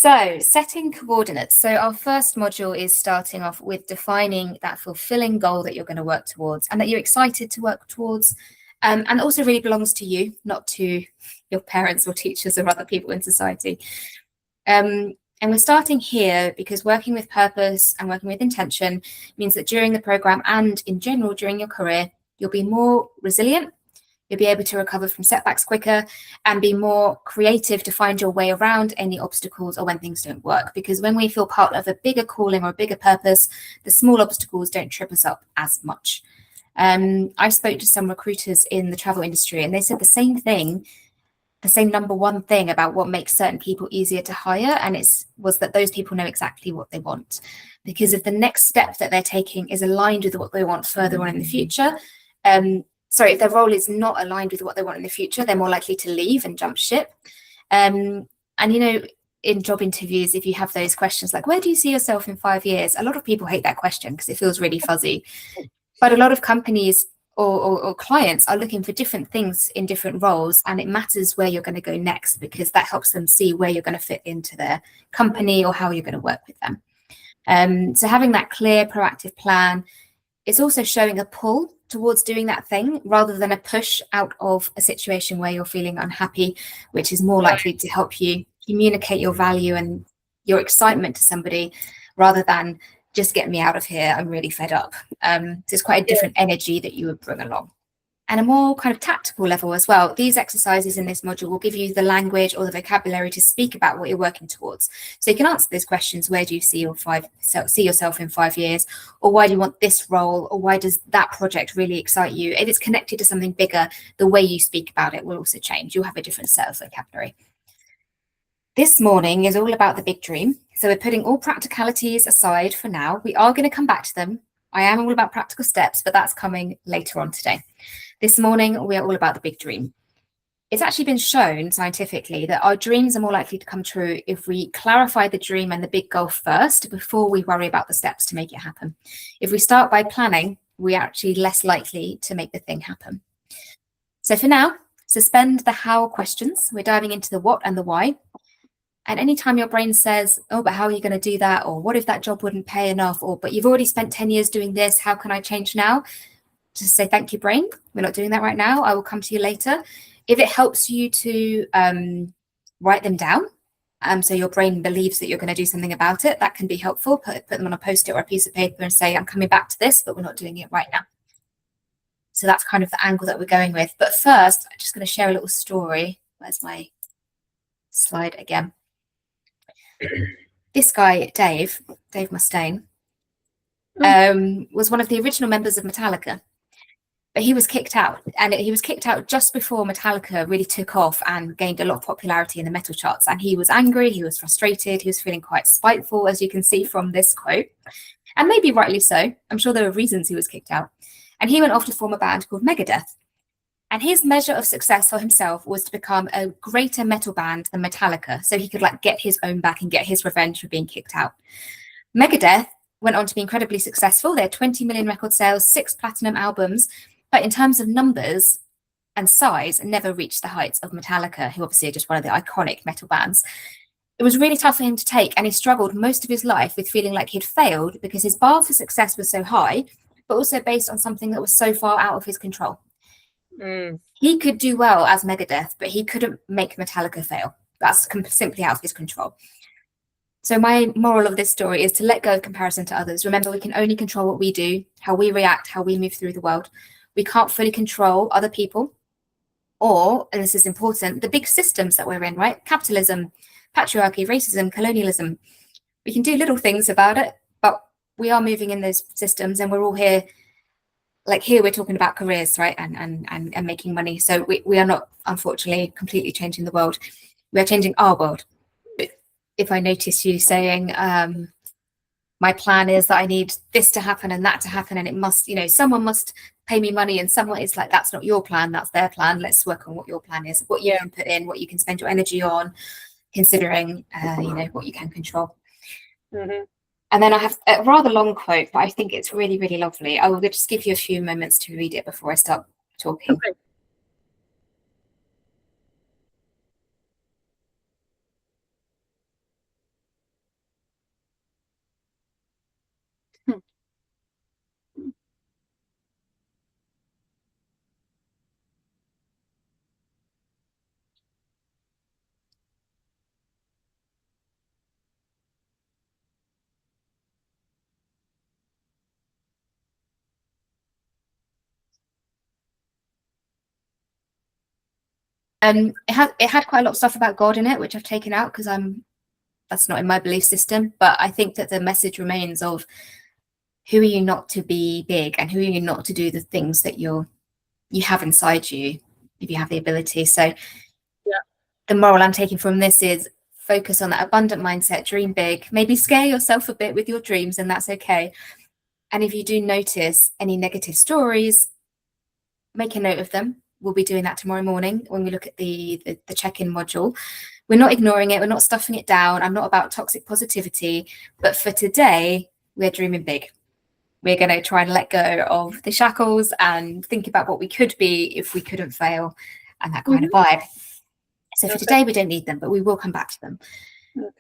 So setting coordinates. So our first module is starting off with defining that fulfilling goal that you're going to work towards and that you're excited to work towards. And also really belongs to you, not to your parents or teachers or other people in society. And we're starting here because working with purpose and working with intention means that during the program and in general during your career, you'll be more resilient. You'll be able to recover from setbacks quicker and be more creative to find your way around any obstacles or when things don't work. Because when we feel part of a bigger calling or a bigger purpose, the small obstacles don't trip us up as much. I spoke to some recruiters in the travel industry and they said the same thing, the same number one thing about what makes certain people easier to hire. And was that those people know exactly what they want. Because if the next step that they're taking is aligned with what they want further on in the future, if their role is not aligned with what they want in the future, they're more likely to leave and jump ship. And, in job interviews, if you have those questions like, where do you see yourself in 5 years? A lot of people hate that question because it feels really fuzzy. But a lot of companies or clients are looking for different things in different roles, and it matters where you're going to go next because that helps them see where you're going to fit into their company or how you're going to work with them. So having that clear, proactive plan, it's also showing a pull towards doing that thing rather than a push out of a situation where you're feeling unhappy, which is more likely to help you communicate your value and your excitement to somebody rather than just get me out of here, I'm really fed up. So it's quite a different energy that you would bring along. And a more kind of tactical level as well, these exercises in this module will give you the language or the vocabulary to speak about what you're working towards. So you can answer those questions. Where do you see yourself in 5 years? Or why do you want this role? Or why does that project really excite you? If it's connected to something bigger, the way you speak about it will also change. You'll have a different set of vocabulary. This morning is all about the big dream. So we're putting all practicalities aside for now. We are going to come back to them. I am all about practical steps, but that's coming later on today. This morning, we are all about the big dream. It's actually been shown scientifically that our dreams are more likely to come true if we clarify the dream and the big goal first before we worry about the steps to make it happen. If we start by planning, we're actually less likely to make the thing happen. So for now, suspend the how questions. We're diving into the what and the why. And anytime your brain says, oh, but how are you going to do that? Or what if that job wouldn't pay enough? Or, but you've already spent 10 years doing this. How can I change now? Just say, thank you, brain. We're not doing that right now. I will come to you later. If it helps you to write them down, so your brain believes that you're going to do something about it, that can be helpful. Put them on a Post-it or a piece of paper and say, I'm coming back to this, but we're not doing it right now. So that's kind of the angle that we're going with. But first, I'm just going to share a little story. Where's my slide again? This guy, Dave Mustaine, was one of the original members of Metallica. But he was kicked out, and he was kicked out just before Metallica really took off and gained a lot of popularity in the metal charts. And he was angry, he was frustrated, he was feeling quite spiteful, as you can see from this quote, and maybe rightly so. I'm sure there were reasons he was kicked out. And he went off to form a band called Megadeth. And his measure of success for himself was to become a greater metal band than Metallica, so he could get his own back and get his revenge for being kicked out. Megadeth went on to be incredibly successful. They had 20 million record sales, 6 platinum albums, but in terms of numbers and size, never reached the heights of Metallica, who obviously are just one of the iconic metal bands. It was really tough for him to take, and he struggled most of his life with feeling like he'd failed because his bar for success was so high, but also based on something that was so far out of his control. He could do well as Megadeth, but he couldn't make Metallica fail. That's simply out of his control. So my moral of this story is to let go of comparison to others. Remember, we can only control what we do, how we react, how we move through the world. We can't fully control other people or, and this is important, the big systems that we're in, right? Capitalism, patriarchy, racism, colonialism. We can do little things about it, but we are moving in those systems, and we're all here. Like here, we're talking about careers, right? And making money. So we are not, unfortunately, completely changing the world. We are changing our world. If I notice you saying, my plan is that I need this to happen and that to happen, and it must, someone must pay me money, and someone, it's like, that's not your plan, that's their plan. Let's work on what your plan is, what you can put in, what you can spend your energy on, considering, what you can control. Mm-hmm. And then I have a rather long quote, but I think it's really, really lovely. I will just give you a few moments to read it before I start talking. Okay. It had quite a lot of stuff about God in it, which I've taken out because that's not in my belief system. But I think that the message remains of who are you not to be big, and who are you not to do the things that you have inside you if you have the ability. So the moral I'm taking from this is focus on that abundant mindset, dream big, maybe scare yourself a bit with your dreams, and that's okay. And if you do notice any negative stories, make a note of them. We'll be doing that tomorrow morning when we look at the check-in module. We're not ignoring it. We're not stuffing it down. I'm not about toxic positivity. But for today, we're dreaming big. We're going to try and let go of the shackles and think about what we could be if we couldn't fail, and that kind of vibe. So for today, we don't need them, but we will come back to them. Okay.